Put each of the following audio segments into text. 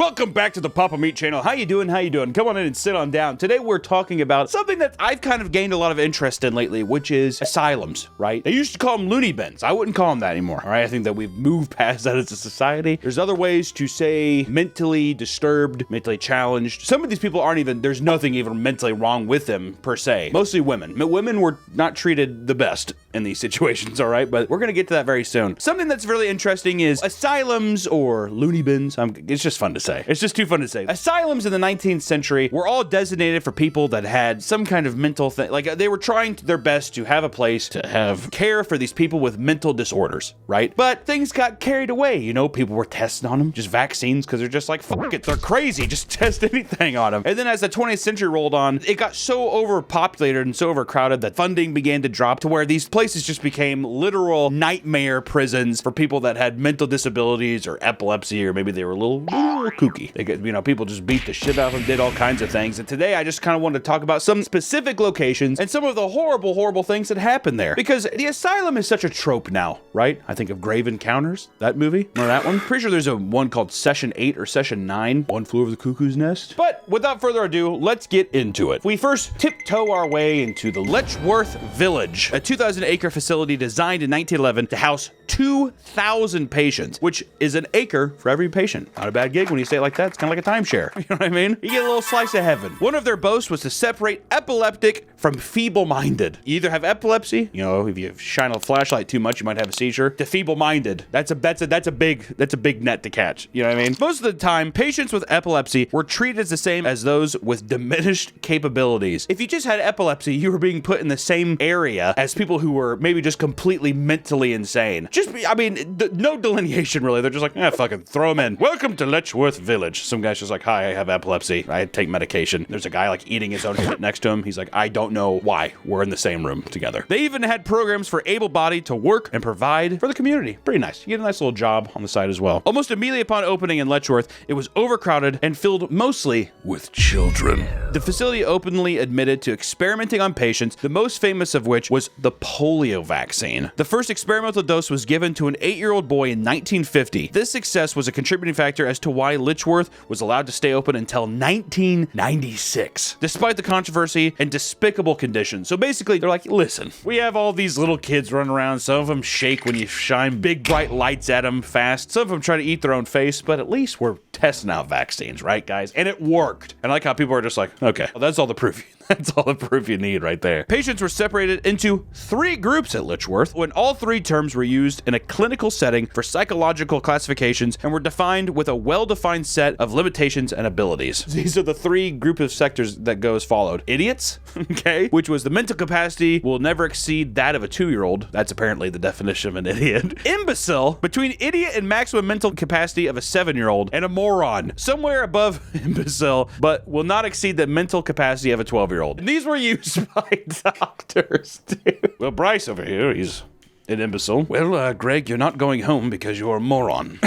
Welcome back to the Papa Meat channel. How you doing? How you doing? Come on in and sit on down. Today we're talking about something that I've kind of gained a lot of interest in lately, which is asylums, right? They used to call them loony bins. I wouldn't call them that anymore, all right? I think that we've moved past that as a society. There's other ways to say mentally disturbed, mentally challenged. Some of these people aren't even, there's nothing even mentally wrong with them per se. Mostly women. Women were not treated the best in these situations, all right? But we're gonna get to that very soon. Something that's really interesting is asylums or loony bins. It's just fun to say. It's just too fun to say. Asylums in the 19th century were all designated for people that had some kind of mental thing. Like they were trying their best to have a place to have care for these people with mental disorders, right? But things got carried away. You know, people were testing on them, just vaccines, because they're just like, fuck it, they're crazy. Just test anything on them. And then as the 20th century rolled on, it got so overpopulated and so overcrowded that funding began to drop to where these places just became literal nightmare prisons for people that had mental disabilities or epilepsy, or maybe they were a little kooky. They get, you know, people just beat the shit out of them, did all kinds of things. And today I just kind of wanted to talk about some specific locations and some of the horrible things that happened there. Because the asylum is such a trope now, right? I think of Grave Encounters, that movie, or that one. Pretty sure there's a one called Session 8 or Session 9, One Flew Over the Cuckoo's Nest. But without further ado, let's get into it. We first tiptoe our way into the Letchworth Village, a 2,000-acre facility designed in 1911 to house 2,000 patients, which is an acre for every patient. Not a bad gig when you say it like that. It's kind of like a timeshare. You know what I mean? You get a little slice of heaven. One of their boasts was to separate epileptic from feeble-minded. You either have epilepsy, you know, if you shine a flashlight too much, you might have a seizure, to feeble-minded. That's a big net to catch. You know what I mean? Most of the time, patients with epilepsy were treated as the same as those with diminished capabilities. If you just had epilepsy, you were being put in the same area as people who were maybe just completely mentally insane. No delineation really. They're just like, fucking throw them in. Welcome to Letchworth Village. Some guy's just like, hi, I have epilepsy. I take medication. There's a guy like eating his own shit next to him. He's like, I don't know why we're in the same room together. They even had programs for able-bodied to work and provide for the community. Pretty nice. You get a nice little job on the side as well. Almost immediately upon opening in Letchworth, it was overcrowded and filled mostly with children. The facility openly admitted to experimenting on patients, the most famous of which was the polio vaccine. The first experimental dose was given to an 8-year-old boy in 1950. This success was a contributing factor as to why Letchworth was allowed to stay open until 1996, despite the controversy and despicable conditions. So basically, they're like, listen, we have all these little kids running around. Some of them shake when you shine big bright lights at them fast. Some of them try to eat their own face, but at least we're testing out vaccines, right, guys? And it worked. And I like how people are just like, okay, well, that's all the proof. That's all the proof you need right there. Patients were separated into 3 groups at Letchworth, when all 3 terms were used in a clinical setting for psychological classifications and were defined with a well-defined set of limitations and abilities. These are the 3 groups of sectors that go as followed. Idiots, okay, which was the mental capacity will never exceed that of a 2-year-old. That's apparently the definition of an idiot. Imbecile, between idiot and maximum mental capacity of a 7-year-old, and a moron, somewhere above imbecile, but will not exceed the mental capacity of a 12-year-old. And these were used by doctors, too. Well, Bryce over here, he's an imbecile. Well, Greg, you're not going home because you're a moron.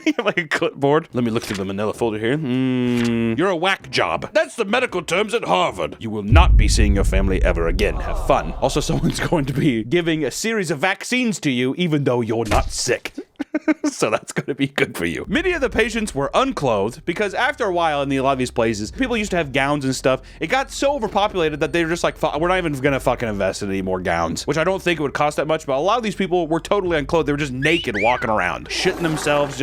You have like a clipboard. Let me look through the manila folder here. You're a whack job. That's the medical terms at Harvard. You will not be seeing your family ever again. Have fun. Also, someone's going to be giving a series of vaccines to you even though you're not sick. So that's going to be good for you. Many of the patients were unclothed because after a while in a lot of these places, people used to have gowns and stuff. It got so overpopulated that they were just like, we're not even going to fucking invest in any more gowns, which I don't think it would cost that much, but a lot of these people were totally unclothed. They were just naked walking around, shitting themselves,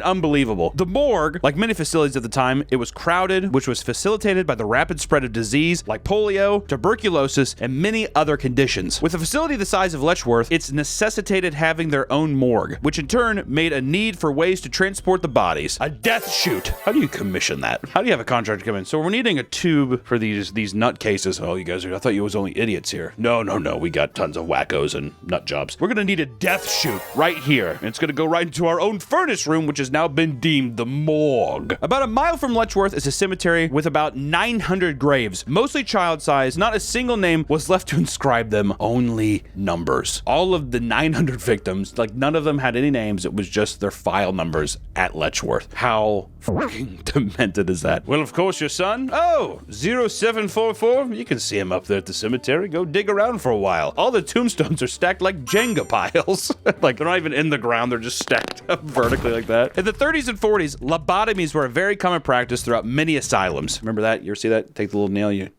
unbelievable. The morgue, like many facilities at the time, it was crowded, which was facilitated by the rapid spread of disease like polio, tuberculosis, and many other conditions. With a facility the size of Letchworth, it's necessitated having their own morgue, which in turn made a need for ways to transport the bodies. A death chute. How do you commission that? How do you have a contractor come in? So we're needing a tube for these nutcases. Oh, you guys I thought you was only idiots here. No. We got tons of wackos and nut jobs. We're gonna need a death chute right here. And it's gonna go right into our own furnace room, which has now been deemed the morgue. About a mile from Letchworth is a cemetery with about 900 graves, mostly child-sized. Not a single name was left to inscribe them, only numbers. All of the 900 victims, like none of them had any names. it was just their file numbers at Letchworth. How fucking demented is that? Well, of course, your son. Oh, 0744. You can see him up there at the cemetery. Go dig around for a while. All the tombstones are stacked like Jenga piles. Like, they're not even in the ground. They're just stacked up vertically like that. In the 30s and 40s, lobotomies were a very common practice throughout many asylums. Remember that? You ever see that? Take the little nail, you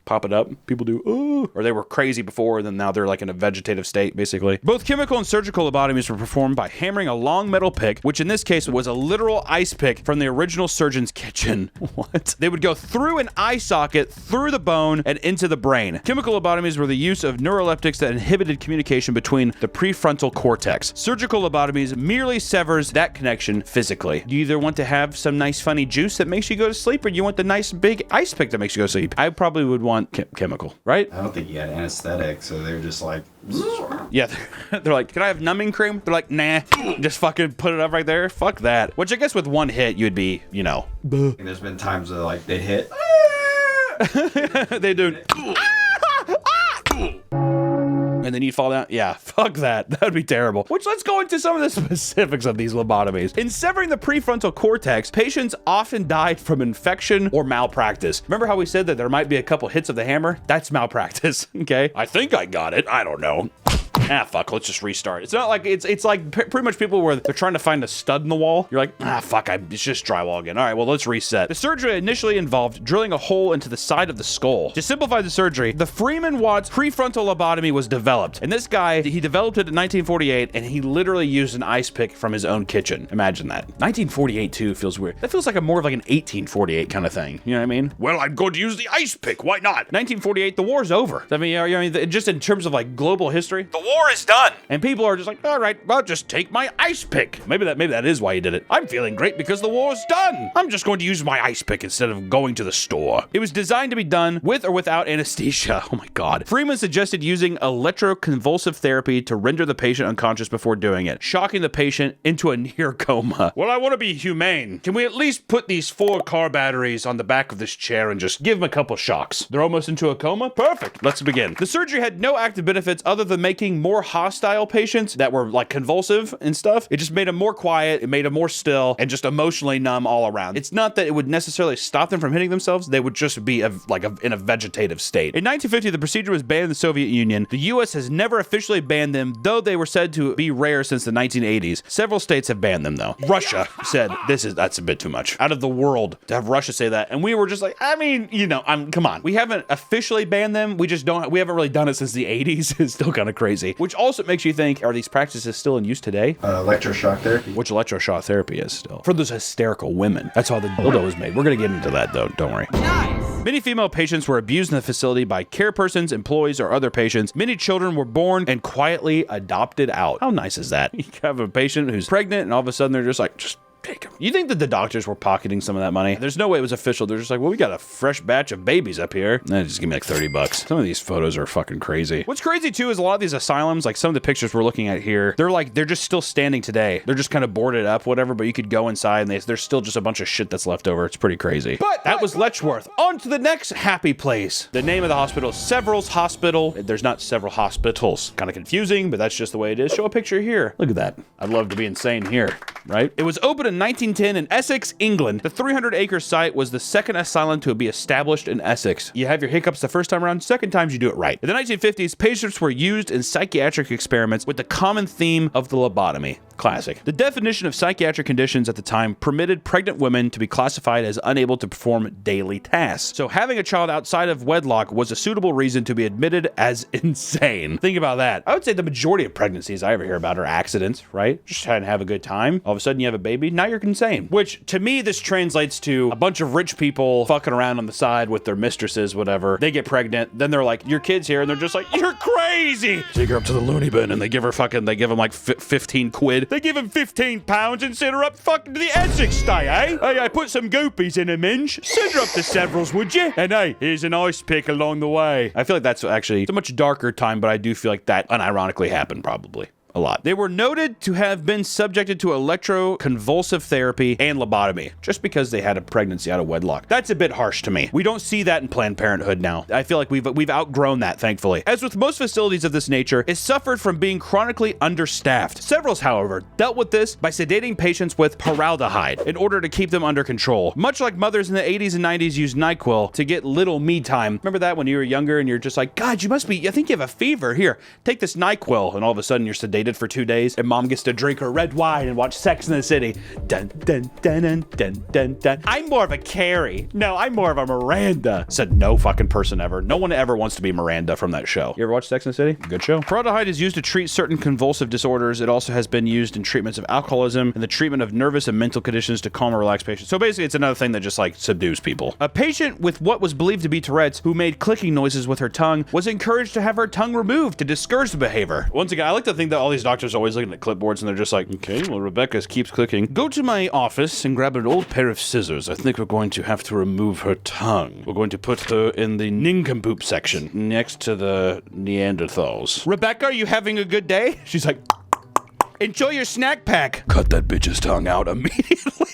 pop it up. People do, ooh. Or they were crazy before, and then now they're like in a vegetative state, basically. Both chemical and surgical lobotomies were performed by hammering a long metal pick, which in this case was a literal ice pick from the original surgeon's kitchen. What? They would go through an eye socket, through the bone, and into the brain. Chemical lobotomies were the use of neuroleptics that inhibited communication between the prefrontal cortex. Surgical lobotomies merely severs that connection physically. You either want to have some nice funny juice that makes you go to sleep, or you want the nice big ice pick that makes you go to sleep. I probably would want chemical, right? I don't think he had anesthetic, so they're just like... Yeah, they're like, can I have numbing cream? They're like, nah, just fucking put it up right there. Fuck that. Which I guess with one hit, you'd be, you know. And there's been times where like they hit. They do. And then you fall down. Yeah, fuck that. That would be terrible. Which, let's go into some of the specifics of these lobotomies. In severing the prefrontal cortex, patients often died from infection or malpractice. Remember how we said that there might be a couple hits of the hammer? That's malpractice, okay? I think I got it. I don't know. Ah, fuck, let's just restart. It's not like, it's like pretty much people where they're trying to find a stud in the wall. You're like, ah, fuck, it's just drywall again. All right, well, let's reset. The surgery initially involved drilling a hole into the side of the skull. To simplify the surgery, the Freeman Watts prefrontal lobotomy was developed. And this guy, he developed it in 1948, and he literally used an ice pick from his own kitchen. Imagine that. 1948, too, feels weird. That feels like a more of like an 1848 kind of thing. You know what I mean? Well, I'm going to use the ice pick. Why not? 1948, the war's over. I mean, just in terms of like global history, the war is done. And people are just like, all right, well, just take my ice pick. Maybe that is why he did it. I'm feeling great because the war's done. I'm just going to use my ice pick instead of going to the store. It was designed to be done with or without anesthesia. Oh my God. Freeman suggested using electroconvulsive therapy to render the patient unconscious before doing it, shocking the patient into a near coma. Well, I want to be humane. Can we at least put these 4 car batteries on the back of this chair and just give them a couple shocks? They're almost into a coma? Perfect. Let's begin. The surgery had no active benefits other than making more hostile patients that were like convulsive and stuff. It just made them more quiet. It made them more still and just emotionally numb all around. It's not that it would necessarily stop them from hitting themselves. They would just be in a vegetative state. In 1950, the procedure was banned in the Soviet Union. The U.S. has never officially banned them, though they were said to be rare since the 1980s. Several states have banned them, though. Russia said, that's a bit too much. Out of the world to have Russia say that. And we were just like, I mean, you know, come on. We haven't officially banned them. We haven't really done it since the 80s. It's still kind of crazy. Which also makes you think, are these practices still in use today? Electroshock therapy. Which electroshock therapy is still. For those hysterical women. That's how the dildo was made. We're going to get into that, though. Don't worry. Nice. Many female patients were abused in the facility by care persons, employees, or other patients. Many children were born and quietly adopted out. How nice is that? You have a patient who's pregnant, and all of a sudden they're just like, take them. You think that the doctors were pocketing some of that money? There's no way it was official. They're just like, well, we got a fresh batch of babies up here. Just give me like $30. Some of these photos are fucking crazy. What's crazy too is a lot of these asylums, like some of the pictures we're looking at here, they're just still standing today. They're just kind of boarded up, whatever, but you could go inside and there's still just a bunch of shit that's left over. It's pretty crazy. But that was Letchworth. On to the next happy place. The name of the hospital is Several's Hospital. There's not several hospitals. Kind of confusing, but that's just the way it is. Show a picture here. Look at that. I'd love to be insane here, right? It was opened in 1910 in Essex, England. The 300-acre site was the second asylum to be established in Essex. You have your hiccups the first time around, second times you do it right. In the 1950s, patients were used in psychiatric experiments with the common theme of the lobotomy. Classic. The definition of psychiatric conditions at the time permitted pregnant women to be classified as unable to perform daily tasks. So having a child outside of wedlock was a suitable reason to be admitted as insane. Think about that. I would say the majority of pregnancies I ever hear about are accidents, right? Just trying to have a good time. All of a sudden you have a baby, now you're insane. Which to me, this translates to a bunch of rich people fucking around on the side with their mistresses, whatever. They get pregnant, then they're like, your kid's here, and they're just like, you're crazy. Take her up to the loony bin, and they give them like 15 quid. They give him 15 pounds and send her up fucking to the Essex stay, eh? Hey, I put some goopies in a minge. Send her up to Several's, would you? And hey, here's an ice pick along the way. I feel like that's actually it's a much darker time, but I do feel like that unironically happened probably. a lot. They were noted to have been subjected to electroconvulsive therapy and lobotomy just because they had a pregnancy out of wedlock. That's a bit harsh to me. We don't see that in Planned Parenthood now. I feel like we've outgrown that, thankfully. As with most facilities of this nature, it suffered from being chronically understaffed. Several, however, dealt with this by sedating patients with paraldehyde in order to keep them under control. Much like mothers in the 80s and 90s used NyQuil to get little me time. Remember that when you were younger and you're just like, God, you must be, I think you have a fever. Here, take this NyQuil. And all of a sudden you're sedated for 2 days and mom gets to drink her red wine and watch Sex in the City. Dun, dun, dun, dun, dun, dun, dun. I'm more of a Carrie. No, I'm more of a Miranda. Said no fucking person ever. No one ever wants to be Miranda from that show. You ever watch Sex in the City? Good show. Paraldehyde is used to treat certain convulsive disorders. It also has been used in treatments of alcoholism and the treatment of nervous and mental conditions to calm and relax patients. So basically, it's another thing that just like subdues people. A patient with what was believed to be Tourette's who made clicking noises with her tongue was encouraged to have her tongue removed to discourage the behavior. Once again, I like to think that all these doctors are always looking at clipboards and they're just like, okay, well, Rebecca keeps clicking. Go to my office and grab an old pair of scissors. I think we're going to have to remove her tongue. We're going to put her in the nincompoop section next to the Neanderthals. Rebecca, are you having a good day? She's like, enjoy your snack pack. Cut that bitch's tongue out immediately.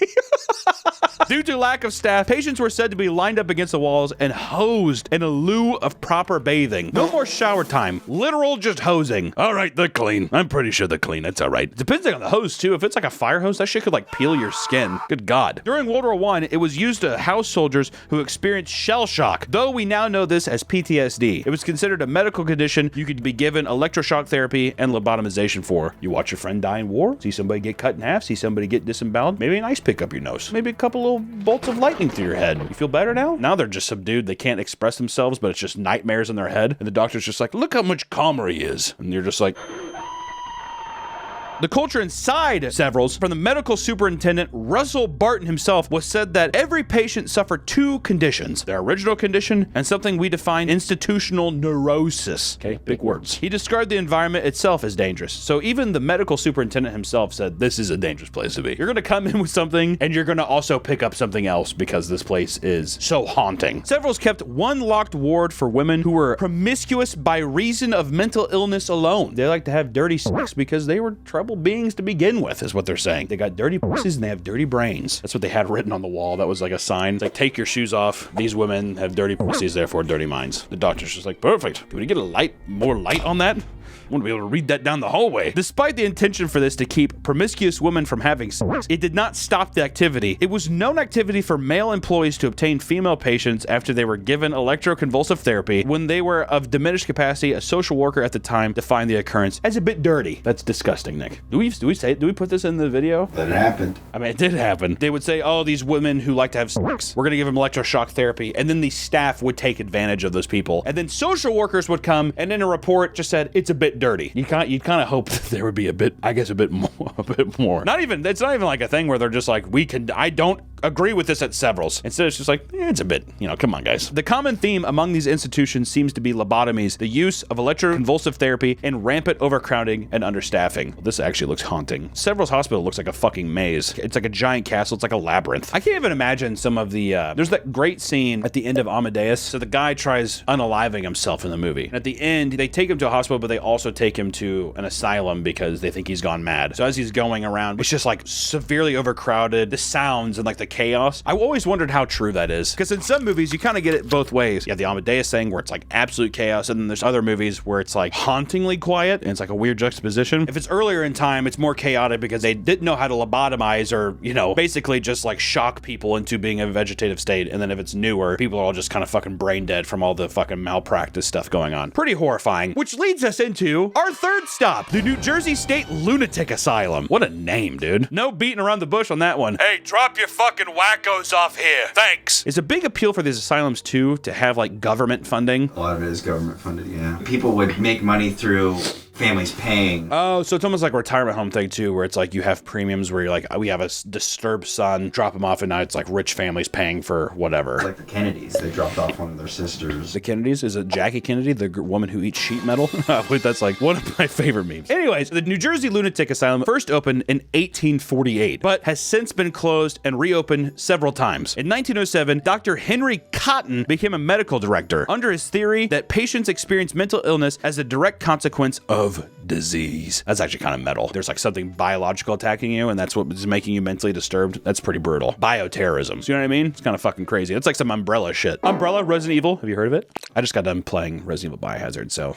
Due to lack of staff, patients were said to be lined up against the walls and hosed in a lieu of proper bathing. No more shower time. Literal just hosing. All right, they're clean. I'm pretty sure they're clean. That's all right. Depends on the hose, too. If it's like a fire hose, that shit could like peel your skin. Good God. During World War I, it was used to house soldiers who experienced shell shock, though we now know this as PTSD. It was considered a medical condition you could be given electroshock therapy and lobotomization for. You watch your friend die in war, see somebody get cut in half, see somebody get disemboweled, maybe an ice pick up your nose, maybe a couple little bolts of lightning through your head. You feel better now? Now they're just subdued. They can't express themselves, but it's just nightmares in their head. And the doctor's just like, look how much calmer he is. And you're just like... The culture inside Severals, from the medical superintendent Russell Barton himself, was said that every patient suffered 2 conditions: their original condition and something we define institutional neurosis. Okay, big words. He described the environment itself as dangerous. So even the medical superintendent himself said this is a dangerous place to be. You're going to come in with something and you're going to also pick up something else because this place is so haunting. Severals kept 1 locked ward for women who were promiscuous by reason of mental illness alone. They like to have dirty sex because they were trouble beings to begin with, is what they're saying. They got dirty pussies and they have dirty brains. That's what they had written on the wall. That was like a sign. It's like, take your shoes off. These women have dirty pussies, therefore dirty minds. The doctor's just like, perfect. Can we get more light on that? I want to be able to read that down the hallway. Despite the intention for this to keep promiscuous women from having sex, it did not stop the activity. It was known activity for male employees to obtain female patients after they were given electroconvulsive therapy. When they were of diminished capacity, a social worker at the time defined the occurrence as a bit dirty. That's disgusting, Nick. Do we put this in the video? That happened. I mean, it did happen. They would say, oh, these women who like to have sex, we're going to give them electroshock therapy. And then the staff would take advantage of those people. And then social workers would come and in a report just said, it's a bit dirty. You'd kind of hope that there would be a bit more. Not even, it's not even like a thing where they're just like, I don't agree with this at Severals. Instead, it's just like, it's a bit, come on, guys. The common theme among these institutions seems to be lobotomies, the use of electroconvulsive therapy, and rampant overcrowding and understaffing. Well, this actually looks haunting. Severals Hospital looks like a fucking maze. It's like a giant castle. It's like a labyrinth. I can't even imagine some of the, there's that great scene at the end of Amadeus. So the guy tries unaliving himself in the movie. And at the end, they take him to a hospital, but they also take him to an asylum because they think he's gone mad. So as he's going around, it's just like severely overcrowded, the sounds and like the chaos. I always wondered how true that is, because in some movies you kind of get it both ways. You have the Amadeus thing where it's like absolute chaos, and then there's other movies where it's like hauntingly quiet and it's like a weird juxtaposition. If it's earlier in time, it's more chaotic because they didn't know how to lobotomize or, basically just like shock people into being a vegetative state. And then if it's newer, people are all just kind of fucking brain dead from all the fucking malpractice stuff going on. Pretty horrifying, which leads us into our third stop, the New Jersey State Lunatic Asylum. What a name, dude. No beating around the bush on that one. Hey, drop your fucking wackos off here. Thanks. It's a big appeal for these asylums too to have like government funding. A lot of it is government funded, yeah. People would make money through families paying. Oh, so it's almost like a retirement home thing too, where it's like you have premiums where you're like, we have a disturbed son, drop him off, and now it's like rich families paying for whatever. It's like the Kennedys, they dropped off one of their sisters. The Kennedys? Is it Jackie Kennedy, the woman who eats sheet metal? That's like one of my favorite memes. Anyways, the New Jersey Lunatic Asylum first opened in 1848, but has since been closed and reopened several times. In 1907, Dr. Henry Cotton became a medical director under his theory that patients experience mental illness as a direct consequence of of disease. That's actually kind of metal. There's like something biological attacking you, and that's what is making you mentally disturbed. That's pretty brutal. Bioterrorism. So you know what I mean? It's kind of fucking crazy. It's like some Umbrella shit. Umbrella, Resident Evil. Have you heard of it? I just got done playing Resident Evil Biohazard, so...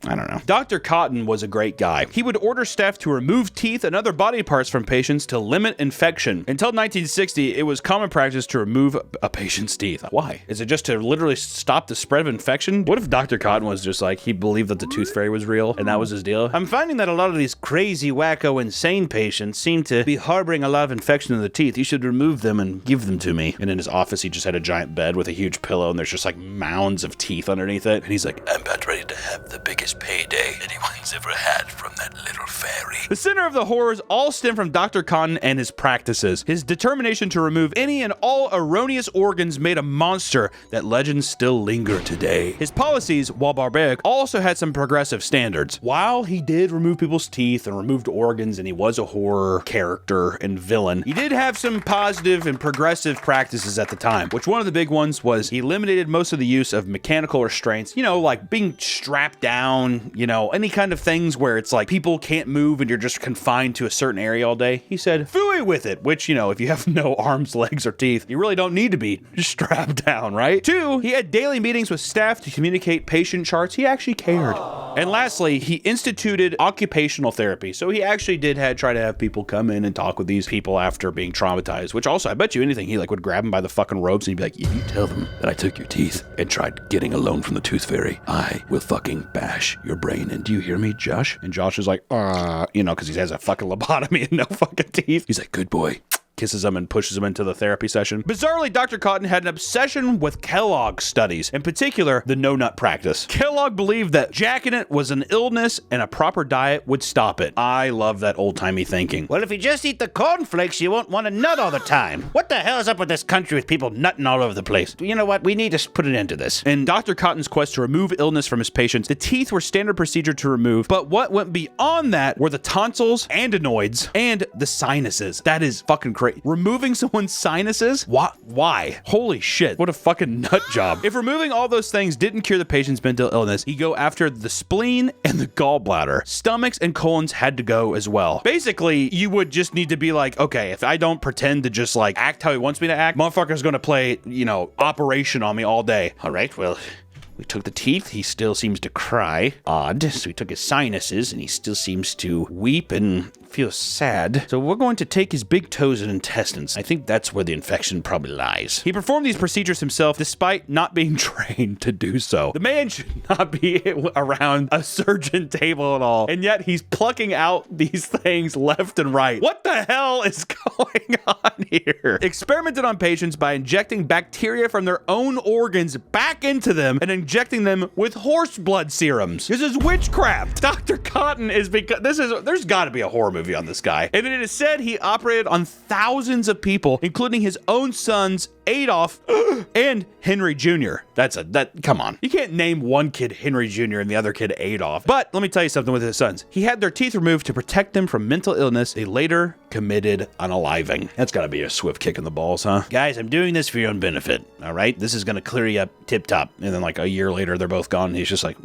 I don't know. Dr. Cotton was a great guy. He would order staff to remove teeth and other body parts from patients to limit infection. Until 1960, it was common practice to remove a patient's teeth. Why? Is it just to literally stop the spread of infection? What if Dr. Cotton was just like, he believed that the tooth fairy was real and that was his deal? I'm finding that a lot of these crazy, wacko, insane patients seem to be harboring a lot of infection in the teeth. You should remove them and give them to me. And in his office, he just had a giant bed with a huge pillow and there's just like mounds of teeth underneath it. And he's like, I'm about ready to have the biggest payday anyone's ever had from that little fairy. The center of the horrors all stem from Dr. Cotton and his practices. His determination to remove any and all erroneous organs made a monster that legends still linger today. His policies, while barbaric, also had some progressive standards. While he did remove people's teeth and removed organs and he was a horror character and villain, he did have some positive and progressive practices at the time, which one of the big ones was he eliminated most of the use of mechanical restraints, you know, like being strapped down, you know, any kind of things where it's like people can't move and you're just confined to a certain area all day. He said, phooey with it, which, you know, if you have no arms, legs, or teeth, you really don't need to be just strapped down, right? 2, he had daily meetings with staff to communicate patient charts. He actually cared. And lastly, he instituted occupational therapy. So he actually did try to have people come in and talk with these people after being traumatized, which also, I bet you anything, he like would grab them by the fucking ropes and he'd be like, if you tell them that I took your teeth and tried getting a loan from the tooth fairy, I will fucking bash your brain. And do you hear me, Josh? And Josh is like, you know, because he has a fucking lobotomy and no fucking teeth. He's like, good boy. Kisses him and pushes him into the therapy session. Bizarrely, Dr. Cotton had an obsession with Kellogg studies, in particular, the no-nut practice. Kellogg believed that jacking it was an illness and a proper diet would stop it. I love that old-timey thinking. Well, if you just eat the cornflakes, you won't want to nut all the time. What the hell is up with this country with people nutting all over the place? You know what? We need to put an end to this. In Dr. Cotton's quest to remove illness from his patients, the teeth were standard procedure to remove, but what went beyond that were the tonsils, adenoids, and the sinuses. That is fucking crazy. Removing someone's sinuses? Why? Holy shit. What a fucking nut job. If removing all those things didn't cure the patient's mental illness, he'd go after the spleen and the gallbladder. Stomachs and colons had to go as well. Basically, you would just need to be like, okay, if I don't pretend to just like act how he wants me to act, motherfucker's gonna play, you know, Operation on me all day. All right, well, we took the teeth, he still seems to cry. Odd. So we took his sinuses, and he still seems to weep and feel sad. So we're going to take his big toes and intestines. I think that's where the infection probably lies. He performed these procedures himself despite not being trained to do so. The man should not be around a surgeon table at all, and yet he's plucking out these things left and right. What the hell is going on here? Experimented on patients by injecting bacteria from their own organs back into them and injecting them with horse blood serums. This is witchcraft. Dr. Cotton is there's got to be a horror movie on this guy. And it is said he operated on thousands of people, including his own sons, Adolf and Henry Jr. Come on. You can't name one kid Henry Jr. and the other kid Adolf. But let me tell you something with his sons. He had their teeth removed to protect them from mental illness. They later committed unaliving. That's gotta be a swift kick in the balls, huh? Guys, I'm doing this for your own benefit, all right? This is gonna clear you up tip top. And then like a year later, they're both gone. And he's just like,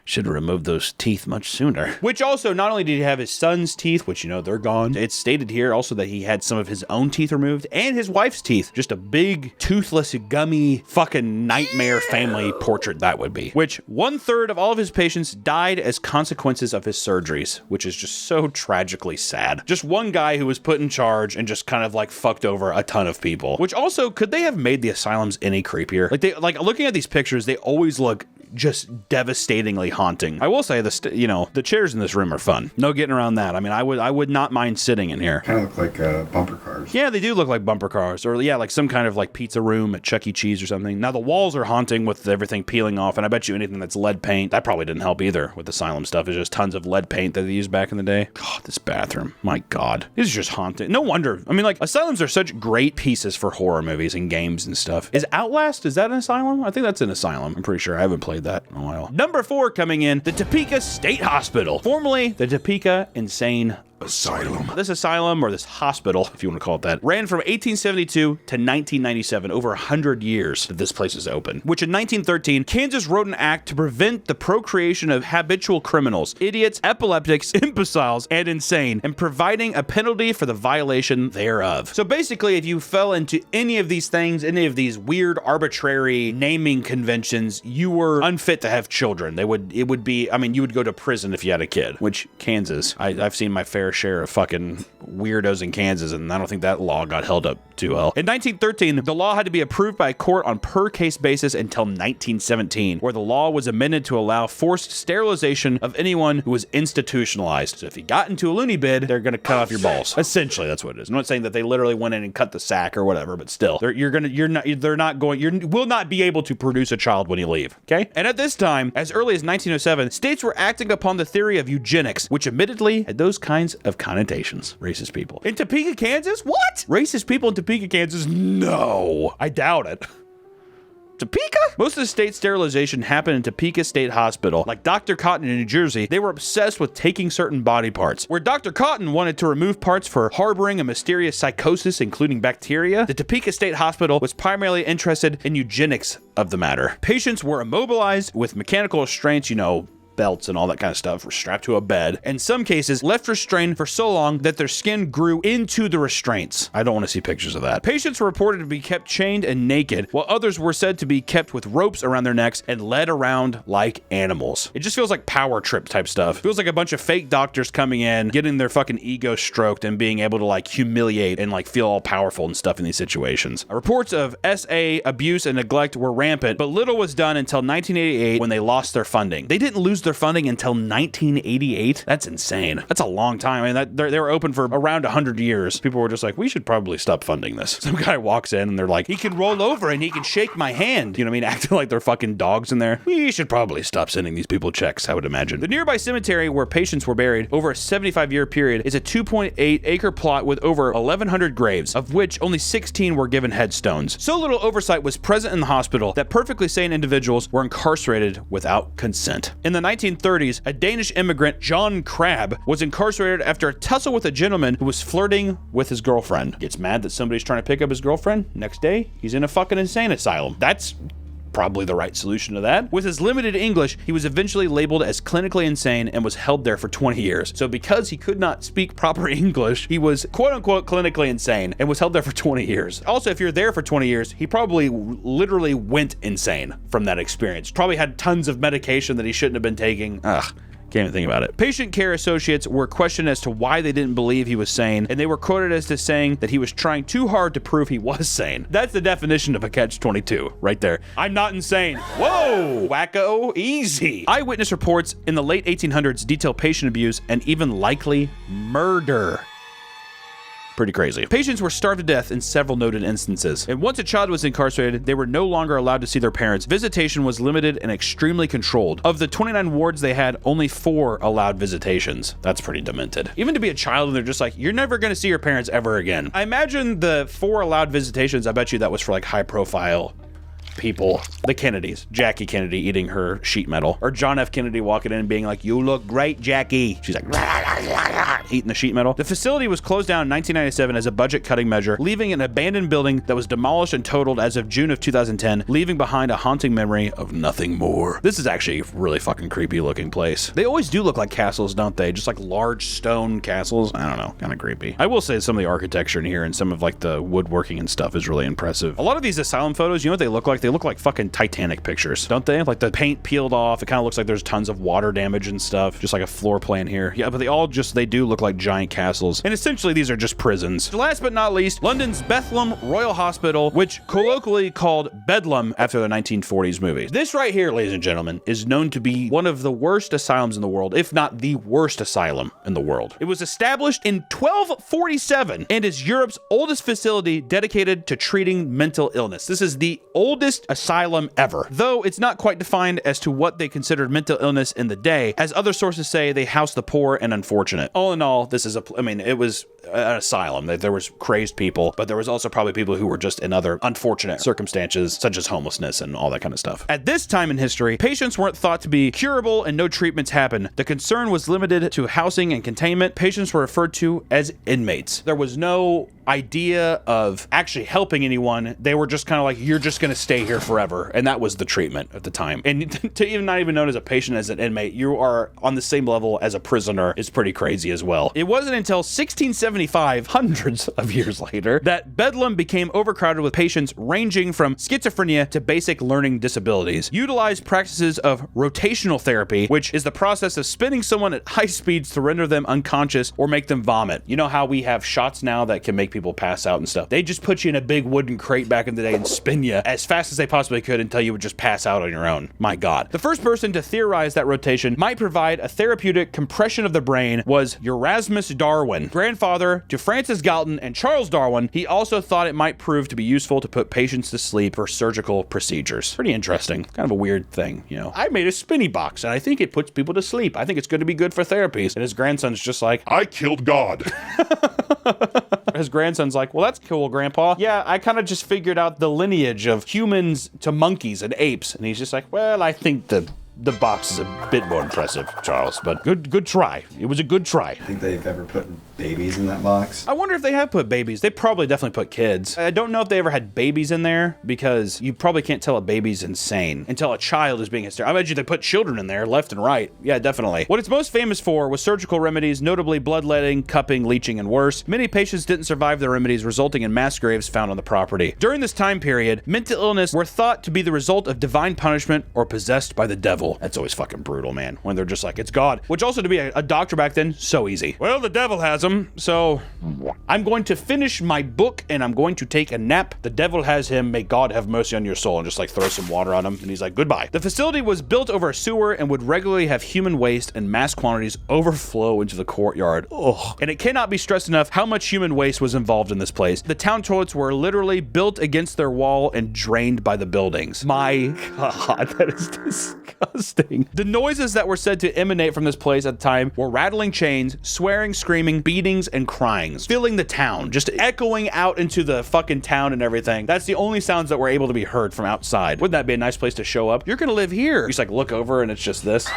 should have removed those teeth much sooner. Which also, not only did he have his son's teeth, which, you know, they're gone. It's stated here also that he had some of his own teeth removed and his wife's teeth. Just a big, toothless, gummy, fucking nightmare family portrait that would be. Which 1/3 of all of his patients died as consequences of his surgeries, which is just so tragically sad. Just one guy who was put in charge and just kind of like fucked over a ton of people. Which also, could they have made the asylums any creepier? Like looking at these pictures, they always look just devastatingly haunting. I will say the chairs in this room are fun. No getting around that. I mean, I would not mind sitting in here. Kind of look like bumper cars. Yeah, they do look like bumper cars, or yeah, like some kind of like pizza room at Chuck E. Cheese or something. Now the walls are haunting with everything peeling off, and I bet you anything that's lead paint, that probably didn't help either with Asylum stuff. It's just tons of lead paint that they used back in the day. God, this bathroom, my God, this is just haunting. No wonder. I mean, like, Asylums are such great pieces for horror movies and games and stuff. Is Outlast, is that an Asylum? I think that's an Asylum. I'm pretty sure. I haven't played that in a while. Number 4 coming in, the Topeka State Hospital, formerly the Topeka Insane Asylum. This asylum, or this hospital, if you want to call it that, ran from 1872 to 1997, over 100 years that this place is open. Which in 1913, Kansas wrote an act to prevent the procreation of habitual criminals, idiots, epileptics, imbeciles, and insane, and providing a penalty for the violation thereof. So basically, if you fell into any of these things, any of these weird arbitrary naming conventions, you were unfit to have children. You would go to prison if you had a kid, which Kansas, I've seen my fair share of fucking weirdos in Kansas, and I don't think that law got held up too well. In 1913, the law had to be approved by a court on per case basis until 1917, where the law was amended to allow forced sterilization of anyone who was institutionalized. So if you got into a loony bin, they're gonna cut off your balls. Essentially, that's what it is. I'm not saying that they literally went in and cut the sack or whatever, but still, you will not be able to produce a child when you leave. Okay? And at this time, as early as 1907, states were acting upon the theory of eugenics, which admittedly had those kinds of connotations. Racist people. In Topeka, Kansas? What? Racist people in Topeka, Kansas? No. I doubt it. Topeka? Most of the state sterilization happened in Topeka State Hospital. Like Dr. Cotton in New Jersey, they were obsessed with taking certain body parts. Where Dr. Cotton wanted to remove parts for harboring a mysterious psychosis, including bacteria, the Topeka State Hospital was primarily interested in eugenics of the matter. Patients were immobilized with mechanical restraints, belts and all that kind of stuff, were strapped to a bed. In some cases, left restrained for so long that their skin grew into the restraints. I don't want to see pictures of that. Patients were reported to be kept chained and naked, while others were said to be kept with ropes around their necks and led around like animals. It just feels like power trip type stuff. Feels like a bunch of fake doctors coming in, getting their fucking ego stroked and being able to like humiliate and like feel all powerful and stuff in these situations. Reports of SA abuse and neglect were rampant, but little was done until 1988 when they lost their funding. They didn't lose their funding until 1988. That's insane. That's a long time. I mean, they were open for around 100 years. People were just like, we should probably stop funding this. Some guy walks in and they're like, he can roll over and he can shake my hand. You know what I mean? Acting like they're fucking dogs in there. We should probably stop sending these people checks, I would imagine. The nearby cemetery where patients were buried over a 75-year period is a 2.8-acre plot with over 1,100 graves, of which only 16 were given headstones. So little oversight was present in the hospital that perfectly sane individuals were incarcerated without consent. In the 1930s, a Danish immigrant, John Crabbe, was incarcerated after a tussle with a gentleman who was flirting with his girlfriend. Gets mad that somebody's trying to pick up his girlfriend. Next day, he's in a fucking insane asylum. That's probably the right solution to that. With his limited English, he was eventually labeled as clinically insane and was held there for 20 years. So because he could not speak proper English, he was quote unquote clinically insane and was held there for 20 years. Also, if you're there for 20 years, he probably literally went insane from that experience. Probably had tons of medication that he shouldn't have been taking. Ugh. Can't even think about it. Patient care associates were questioned as to why they didn't believe he was sane, and they were quoted as to saying that he was trying too hard to prove he was sane. That's the definition of a catch-22 right there. I'm not insane. Whoa, wacko, easy. Eyewitness reports in the late 1800s detail patient abuse and even likely murder. Pretty crazy. Patients were starved to death in several noted instances. And once a child was incarcerated, they were no longer allowed to see their parents. Visitation was limited and extremely controlled. Of the 29 wards they had, only 4 allowed visitations. That's pretty demented. Even to be a child and they're just like, you're never going to see your parents ever again. I imagine the 4 allowed visitations, I bet you that was for like high profile people. The Kennedys. Jackie Kennedy eating her sheet metal. Or John F. Kennedy walking in and being like, you look great, Jackie. She's like, eating the sheet metal. The facility was closed down in 1997 as a budget cutting measure, leaving an abandoned building that was demolished and totaled as of June of 2010, leaving behind a haunting memory of nothing more. This is actually a really fucking creepy looking place. They always do look like castles, don't they? Just like large stone castles. I don't know. Kind of creepy. I will say some of the architecture in here and some of like the woodworking and stuff is really impressive. A lot of these asylum photos, you know what they look like? They look like fucking Titanic pictures, don't they? Like the paint peeled off. It kind of looks like there's tons of water damage and stuff. Just like a floor plan here. Yeah, but they do look like giant castles. And essentially these are just prisons. Last but not least, London's Bethlem Royal Hospital, which colloquially called Bedlam after the 1940s movies. This right here, ladies and gentlemen, is known to be one of the worst asylums in the world, if not the worst asylum in the world. It was established in 1247 and is Europe's oldest facility dedicated to treating mental illness. This is the oldest asylum ever, though it's not quite defined as to what they considered mental illness in the day, as other sources say they housed the poor and unfortunate. All in all, this is it was an asylum. That there was crazed people, but there was also probably people who were just in other unfortunate circumstances, such as homelessness and all that kind of stuff. At this time in history, patients weren't thought to be curable and no treatments happened. The concern was limited to housing and containment. Patients were referred to as inmates. There was no idea of actually helping anyone. They were just kind of like, you're just going to stay here forever. And that was the treatment at the time. And to even not even known as a patient, as an inmate, you are on the same level as a prisoner is pretty crazy as well. It wasn't until 1675, hundreds of years later, that Bethlem became overcrowded with patients ranging from schizophrenia to basic learning disabilities. Utilized practices of rotational therapy, which is the process of spinning someone at high speeds to render them unconscious or make them vomit. You know how we have shots now that can make people pass out and stuff? They just put you in a big wooden crate back in the day and spin you as fast as they possibly could until you would just pass out on your own. My God. The first person to theorize that rotation might provide a therapeutic compression of the brain was Erasmus Darwin, grandfather to Francis Galton and Charles Darwin. He also thought it might prove to be useful to put patients to sleep for surgical procedures. Pretty interesting. Kind of a weird thing, you know. I made a spinny box and I think it puts people to sleep. I think it's going to be good for therapies. And his grandson's just like, I killed God. His grandson's like, well, that's cool, Grandpa. Yeah, I kind of just figured out the lineage of humans to monkeys and apes. And he's just like, well, I think the box is a bit more impressive, Charles, but good try. It was a good try. Think they've ever put babies in that box? I wonder if they have put babies. They probably definitely put kids. I don't know if they ever had babies in there because you probably can't tell a baby's insane until a child is being hysterical. I bet you they put children in there left and right. Yeah, definitely. What it's most famous for was surgical remedies, notably bloodletting, cupping, leeching, and worse. Many patients didn't survive the remedies, resulting in mass graves found on the property. During this time period, mental illness were thought to be the result of divine punishment or possessed by the devil. That's always fucking brutal, man, when they're just like, it's God. Which also, to be a doctor back then, so easy. Well, the devil has him, so I'm going to finish my book and I'm going to take a nap. The devil has him. May God have mercy on your soul. And just like throw some water on him. And he's like, goodbye. The facility was built over a sewer and would regularly have human waste and mass quantities overflow into the courtyard. Ugh. And it cannot be stressed enough how much human waste was involved in this place. The town toilets were literally built against their wall and drained by the buildings. My God, that is disgusting. The noises that were said to emanate from this place at the time were rattling chains, swearing, screaming, beatings, and cryings, filling the town, just echoing out into the fucking town and everything. That's the only sounds that were able to be heard from outside. Wouldn't that be a nice place to show up? You're gonna live here. You just like look over and it's just this.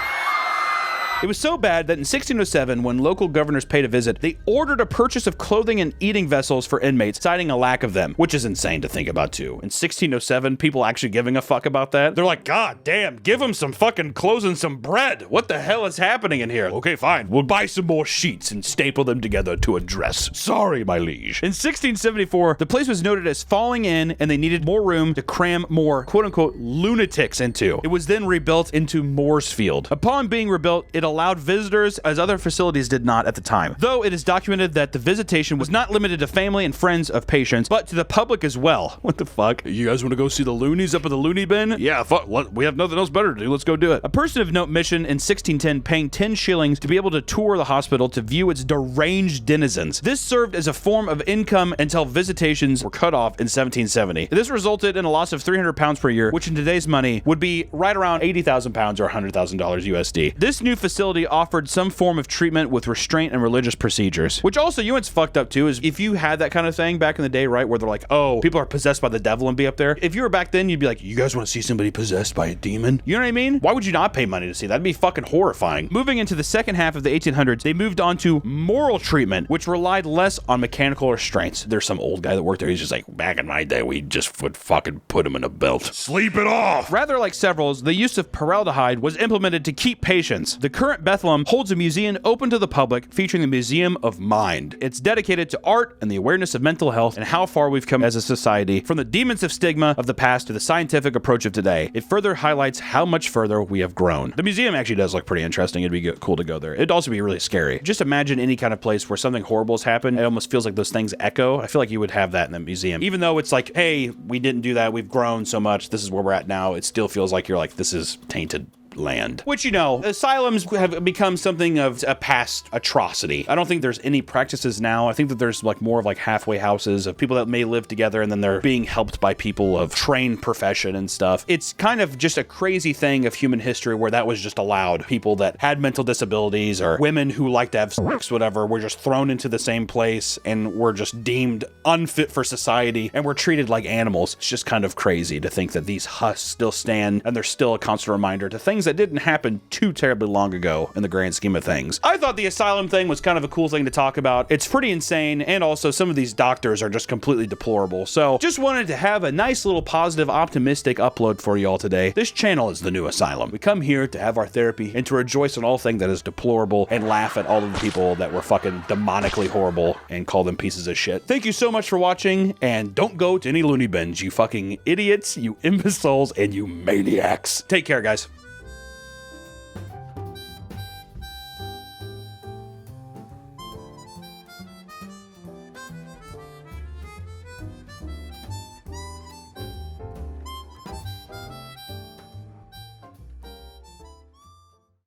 It was so bad that in 1607, when local governors paid a visit, they ordered a purchase of clothing and eating vessels for inmates, citing a lack of them, which is insane to think about too. In 1607, people actually giving a fuck about that? They're like, God damn, give them some fucking clothes and some bread. What the hell is happening in here? Okay, fine. We'll buy some more sheets and staple them together to a dress. Sorry, my liege. In 1674, the place was noted as falling in and they needed more room to cram more quote-unquote lunatics into. It was then rebuilt into Mooresfield. Upon being rebuilt, it allowed visitors as other facilities did not at the time. Though it is documented that the visitation was not limited to family and friends of patients, but to the public as well. What the fuck? You guys want to go see the loonies up at the loony bin? Yeah, fuck. We have nothing else better to do. Let's go do it. A person of note mission in 1610 paying 10 shillings to be able to tour the hospital to view its deranged denizens. This served as a form of income until visitations were cut off in 1770. This resulted in a loss of £300 per year, which in today's money would be right around £80,000 or $100,000 USD. This new facility offered some form of treatment with restraint and religious procedures, which also, you know what's fucked up too, is if you had that kind of thing back in the day, right, where they're like, oh, people are possessed by the devil and be up there. If you were back then, you'd be like, you guys want to see somebody possessed by a demon? You know what I mean? Why would you not pay money to see that? That'd be fucking horrifying. Moving into the second half of the 1800s, they moved on to moral treatment, which relied less on mechanical restraints. There's some old guy that worked there. He's just like, back in my day, we just would fucking put him in a belt. Sleep it off! Rather like Several's, the use of formaldehyde was implemented to keep patients. The current Bethlem holds a museum open to the public featuring the Museum of Mind. It's dedicated to art and the awareness of mental health and how far we've come as a society from the demons of stigma of the past to the scientific approach of today. It further highlights how much further we have grown. The museum actually does look pretty interesting. It'd be cool to go there. It'd also be really scary. Just imagine any kind of place where something horrible has happened. It almost feels like those things echo. I feel like you would have that in the museum. Even though it's like, hey, we didn't do that. We've grown so much. This is where we're at now. It still feels like you're like, this is tainted land. Which, you know, asylums have become something of a past atrocity. I don't think there's any practices now. I think that there's like more of like halfway houses of people that may live together and then they're being helped by people of trained profession and stuff. It's kind of just a crazy thing of human history where that was just allowed. People that had mental disabilities or women who like to have sex, whatever, were just thrown into the same place and were just deemed unfit for society and were treated like animals. It's just kind of crazy to think that these husks still stand and they're still a constant reminder to things that didn't happen too terribly long ago in the grand scheme of things. I thought the asylum thing was kind of a cool thing to talk about. It's pretty insane, and also some of these doctors are just completely deplorable. So just wanted to have a nice little positive, optimistic upload for y'all today. This channel is the new asylum. We come here to have our therapy and to rejoice in all thing that is deplorable and laugh at all of the people that were fucking demonically horrible and call them pieces of shit. Thank you so much for watching, and don't go to any loony bins, you fucking idiots, you imbeciles, and you maniacs. Take care, guys.